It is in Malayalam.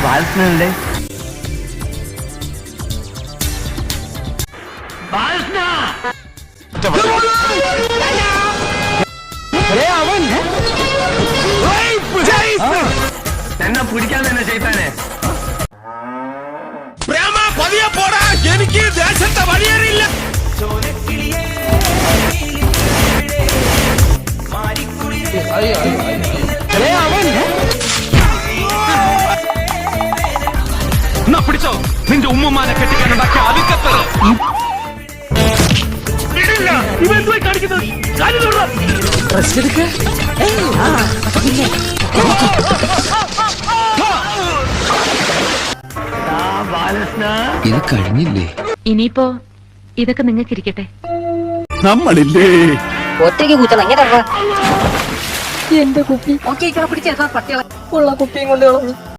ബാലകൃഷ്ണനല്ലേ? എന്നെ പിടിക്കാൻ തന്നെ ചെയ്താനെ. എനിക്ക് ദേശത്തെ വഴിയേറിയില്ല. പിടിച്ചോ, നിന്റെ ഉമ്മമാനെ കെട്ടിക്കാനുണ്ടാക്കിയ അവിക്കത്തത്. ഇത് കഴിഞ്ഞില്ലേ? ഇനിയിപ്പോ ഇതൊക്കെ നിങ്ങൾക്ക് ഇരിക്കട്ടെ. നമ്മളില്ലേ ഒറ്റയ്ക്ക് കൂട്ടണം എങ്ങനെ എന്റെ കുപ്പി പിടിച്ചെടുക്കാൻ പട്ടികളെ ഉള്ള കുപ്പിയും കൊണ്ട് കളഞ്ഞു.